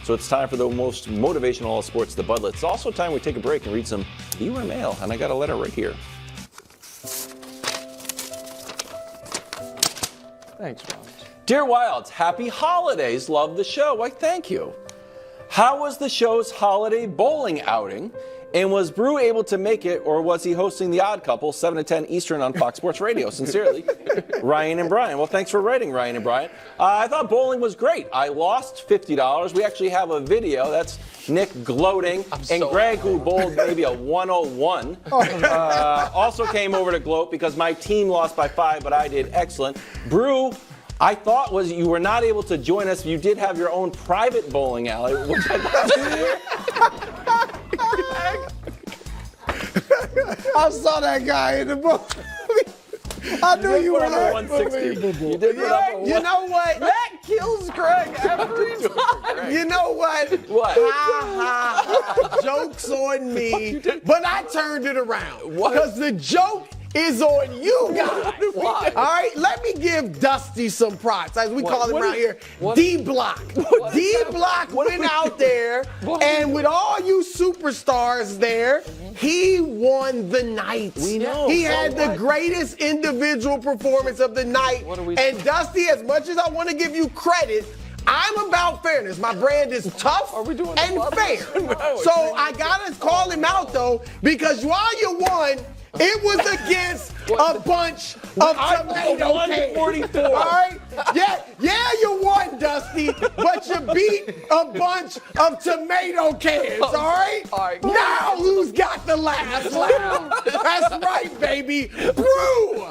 So it's time for the most motivational all sports, the Budlet. It's also time we take a break and read some viewer mail, and I got a letter right here. Thanks, Ron. Dear Wilds, happy holidays. Love the show. Why, thank you. How was the show's holiday bowling outing? And was Brew able to make it, or was he hosting The Odd Couple, 7 to 10 Eastern on Fox Sports Radio? Sincerely, Ryan and Brian. Well, thanks for writing, Ryan and Brian. I thought bowling was great. I lost $50. We actually have a video. That's Nick gloating. And Greg, who bowled maybe a 101, also came over to gloat because my team lost by 5, but I did excellent. Brew, I thought was you were not able to join us. You did have your own private bowling alley, which I thought I saw that guy in the book. I knew you were there. 160. You did put up a You know what? That kills Greg every time. You know what? What? Ha, ha, ha. Joke's on me. But I turned it around. Because the joke is on you guys. Why? All right, let me give Dusty some props, as we call him around here, D-Block. D-Block went out there, and with all you superstars there, he won the night. We know. He had the greatest individual performance of the night. And Dusty, as much as I want to give you credit, I'm about fairness. My brand is tough and fair. So I got to call him out, though, because while you won, it was against a bunch of tomato cans. 144. All right? Yeah, you won, Dusty, but you beat a bunch of tomato cans, all right? Now who's got the last laugh? That's right, baby. Brew!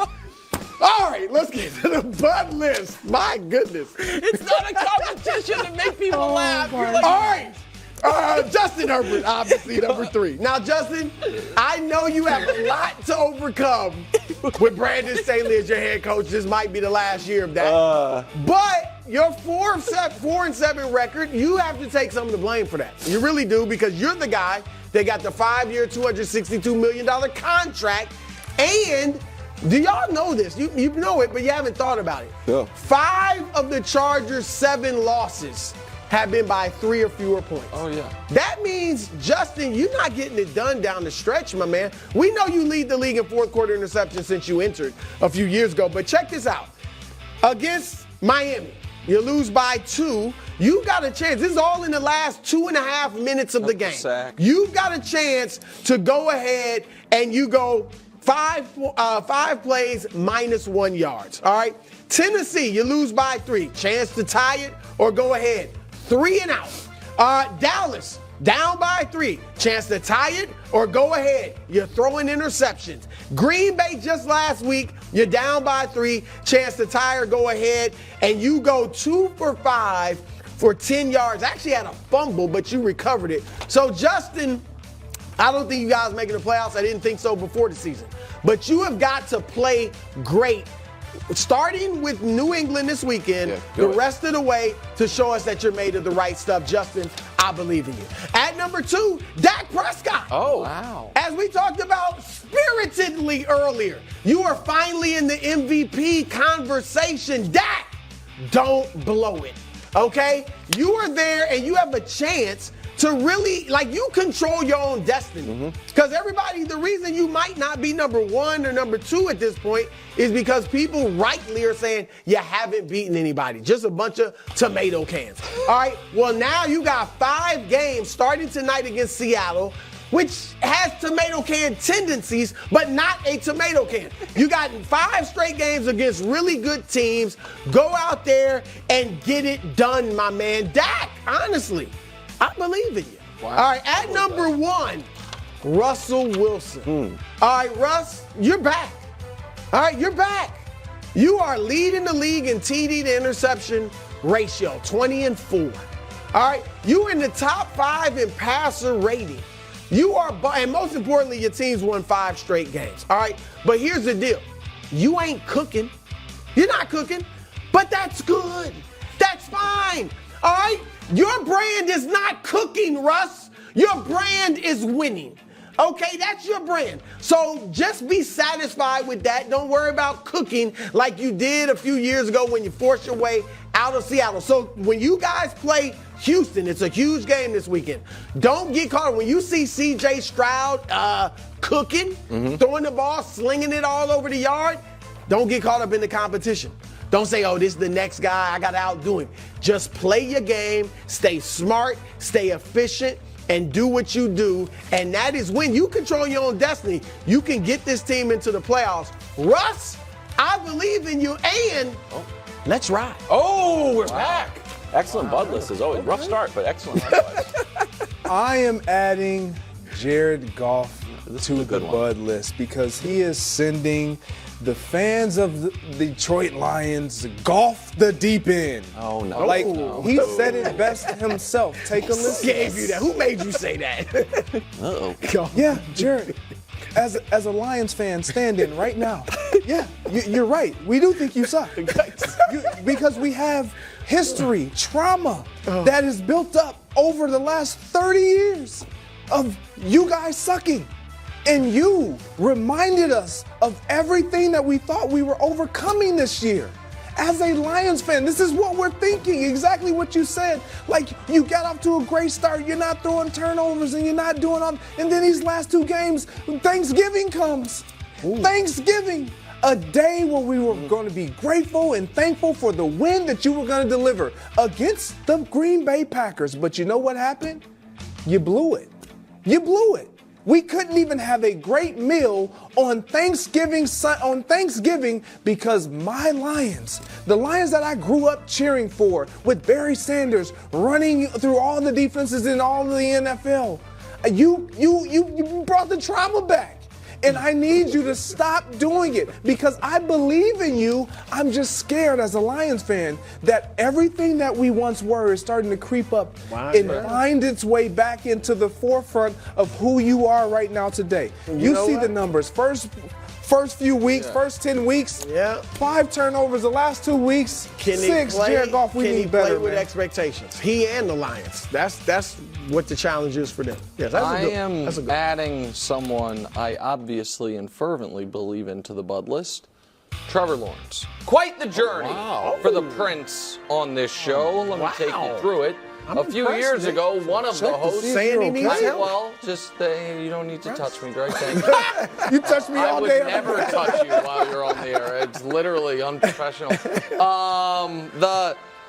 All right, let's get to the Bud list. My goodness. It's not a competition to make people laugh. You're like, All right. Justin Herbert, obviously, number 3. Now, Justin, I know you have a lot to overcome with Brandon Staley as your head coach. This might be the last year of that. But your 4-7 record, you have to take some of the blame for that. You really do, because you're the guy that got the 5-year, $262 million contract. And do y'all know this? You know it, but you haven't thought about it. Yeah. 5 of the Chargers' 7 losses have been by 3 or fewer points. oh, yeah. That means, Justin, you're not getting it done down the stretch, my man. We know you lead the league in fourth quarter interceptions since you entered a few years ago, but check this out. Against Miami, you lose by 2. You got a chance. This is all in the last 2.5 minutes of the game. Sack. You've got a chance to go ahead and you go 5 plays minus 1 yards. All right. Tennessee, you lose by 3. Chance to tie it or go ahead. 3 and out. Dallas, down by 3. Chance to tie it or go ahead. You're throwing interceptions. Green Bay just last week, you're down by 3. Chance to tie or go ahead. And you go 2 for 5 for 10 yards. Actually had a fumble, but you recovered it. So, Justin, I don't think you guys making the playoffs. I didn't think so before the season. But you have got to play great, starting with New England this weekend, the rest of the way, to show us that you're made of the right stuff. Justin, I believe in you. At number 2, Dak Prescott. Oh, wow. As we talked about spiritedly earlier, you are finally in the MVP conversation. Dak, don't blow it, okay? You are there and you have a chance to really, you control your own destiny. Because everybody, the reason you might not be number 1 or number 2 at this point is because people rightly are saying you haven't beaten anybody. Just a bunch of tomato cans. All right, well, now you got 5 games starting tonight against Seattle, which has tomato can tendencies, but not a tomato can. You got 5 straight games against really good teams. Go out there and get it done, my man. Dak, honestly, I believe in you. Wow. All right, at number 1, Russell Wilson. All right, Russ, you're back. All right, you're back. You are leading the league in TD to interception ratio, 20-4. All right, you're in the top 5 in passer rating. You are, and most importantly, your team's won 5 straight games. All right, but here's the deal. You ain't cooking. You're not cooking, but that's good. That's fine. All right? Your brand is not cooking, Russ. Your brand is winning. Okay, that's your brand. So just be satisfied with that. Don't worry about cooking like you did a few years ago when you forced your way out of Seattle. So when you guys play Houston, it's a huge game this weekend. Don't get caught. When you see C.J. Stroud cooking, throwing the ball, slinging it all over the yard, don't get caught up in the competition. Don't say, oh, this is the next guy, I got to outdo him. Just play your game, stay smart, stay efficient, and do what you do. And that is when you control your own destiny. You can get this team into the playoffs. Russ, I believe in you, and let's ride. Oh, we're back. Excellent bud list as always. Rough start, but excellent. I am adding Jared Goff to the bud list because he is sending the fans of the Detroit Lions Goff the deep end. Oh, no. Like, No. he said it best himself. Take a listen. Gave you that. Who made you say that? Uh-oh. Yeah, Jared. As a Lions fan, stand in right now. Yeah, you're right. We do think you suck. Because we have history, trauma that is built up over the last 30 years of you guys sucking. And you reminded us of everything that we thought we were overcoming this year. As a Lions fan, this is what we're thinking, exactly what you said. Like, you got off to a great start, you're not throwing turnovers and you're not doing all, and then these last two games, Thanksgiving comes. Ooh. Thanksgiving, a day where we were going to be grateful and thankful for the win that you were going to deliver against the Green Bay Packers. But you know what happened? You blew it. You blew it. We couldn't even have a great meal on Thanksgiving because my Lions, the Lions that I grew up cheering for, with Barry Sanders running through all the defenses in all of the NFL, you brought the trauma back. And I need you to stop doing it because I believe in you. I'm just scared as a Lions fan that everything that we once were is starting to creep up and find its way back into the forefront of who you are right now today. You see the numbers. First few weeks, first 10 weeks, 5 turnovers the last 2 weeks, 6. Jared Goff, we need better, play with expectations? He and the Lions. That's what the challenge is for them. Yes, that's a good adding someone I obviously and fervently believe into the bud list. Trevor Lawrence. Quite the journey for the Prince on this show. Let me take you through it. A few years ago, one of the hosts saying he needs help. Well, just you don't need to touch me, Greg. Thank you. You touch me all day. I would never touch you while you're on the air. It's literally unprofessional.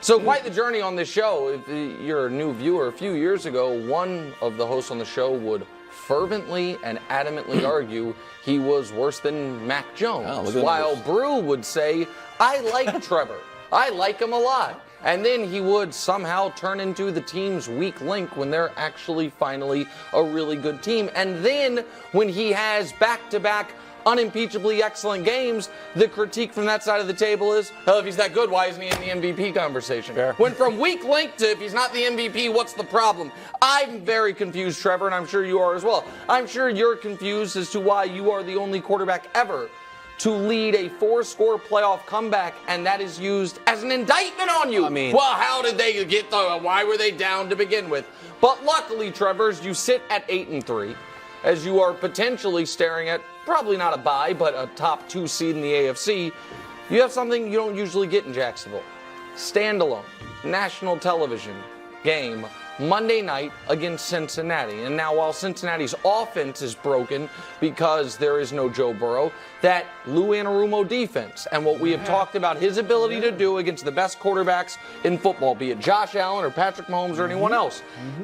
So quite the journey on this show. If you're a new viewer, a few years ago, one of the hosts on the show would fervently and adamantly argue he was worse than Mac Jones, while Brew would say, I like Trevor. I like him a lot. And then he would somehow turn into the team's weak link when they're actually finally a really good team. And then when he has back-to-back unimpeachably excellent games, the critique from that side of the table is, hell, if he's that good, why isn't he in the MVP conversation? Fair. Went from weak link to if he's not the MVP, what's the problem? I'm very confused, Trevor, and I'm sure you are as well. I'm sure you're confused as to why you are the only quarterback ever to lead a 4-score playoff comeback, and that is used as an indictment on you. I mean, well, how did they get why were they down to begin with? But luckily, Trevor, you sit at 8-3, as you are potentially staring at probably not a bye, but a top 2 seed in the AFC. You have something you don't usually get in Jacksonville. Standalone, national television game, Monday night against Cincinnati. And now while Cincinnati's offense is broken because there is no Joe Burrow, that Lou Anarumo defense and what we have talked about his ability to do against the best quarterbacks in football, be it Josh Allen or Patrick Mahomes or anyone else.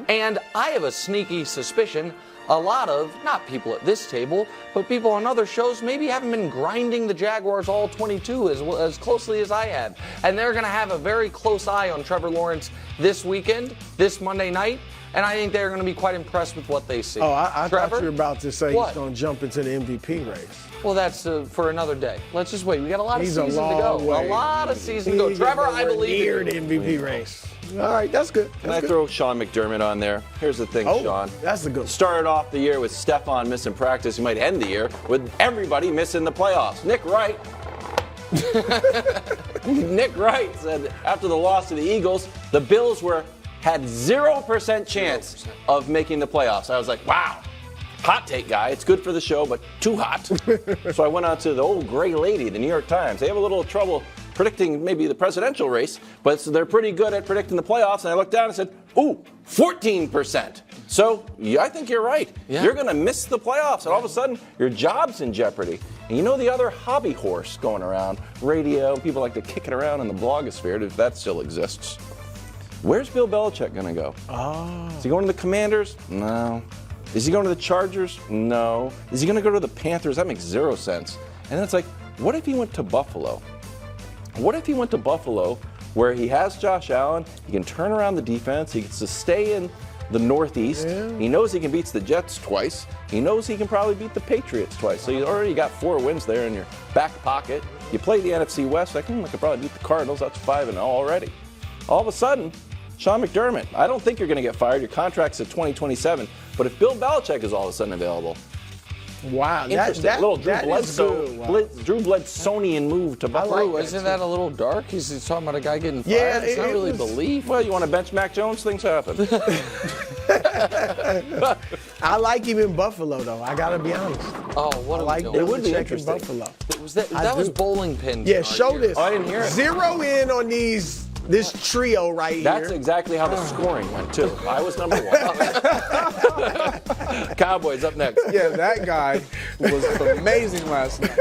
And I have a sneaky suspicion a lot of, not people at this table, but people on other shows maybe haven't been grinding the Jaguars all 22 as closely as I have. And they're going to have a very close eye on Trevor Lawrence this weekend, this Monday night, and I think they're going to be quite impressed with what they see. Oh, I Trevor, thought you were about to say he's going to jump into the MVP race. Well, that's for another day. Let's just wait. We got a lot of season to go. A lot of season to go. Trevor, I believe in the MVP race. All right, that's good. Can I throw Sean McDermott on there? Here's the thing, Sean. That's a good one. Started off the year with Stephon missing practice. He might end the year with everybody missing the playoffs. Nick Wright said after the loss to the Eagles, the Bills had 0% chance of making the playoffs. I was like, wow. Hot take guy. It's good for the show, but too hot. So I went out to the old gray lady, the New York Times. They have a little trouble predicting maybe the presidential race, but they're pretty good at predicting the playoffs. And I looked down and said, ooh, 14%. So yeah, I think you're right. Yeah. You're going to miss the playoffs, and all of a sudden, your job's in jeopardy. And you know the other hobby horse going around, radio, people like to kick it around in the blogosphere, if that still exists. Where's Bill Belichick going to go? Is he going to the Commanders? No. Is he going to the Chargers? No. Is he going to go to the Panthers? That makes zero sense. And then it's like, what if he went to Buffalo? What if he went to Buffalo where he has Josh Allen, he can turn around the defense, he gets to stay in the Northeast, he knows he can beat the Jets twice, he knows he can probably beat the Patriots twice, so you already got 4 wins there in your back pocket. You play the NFC West, I could probably beat the Cardinals, that's 5-0 already. All of a sudden, Sean McDermott, I don't think you're going to get fired, your contract's at 2027, but if Bill Belichick is all of a sudden available, wow, interesting. Little Drew Bledsoe-Sonian move to Buffalo. Isn't that a little dark? He's talking about a guy getting fired. Yeah, it's not really belief. Well, you want to bench Mac Jones? Things happen. I like him in Buffalo, though. I gotta be honest. Oh, what I like It would be Belichick in interesting. Buffalo. That was bowling pins. Yeah, show this. Oh, I didn't hear it. Zero in on this trio right here. That's exactly how the scoring went, too. I was number 1. Cowboys up next. Yeah, that guy was amazing last night.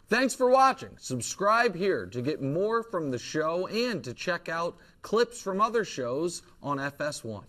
Thanks for watching. Subscribe here to get more from the show and to check out clips from other shows on FS1.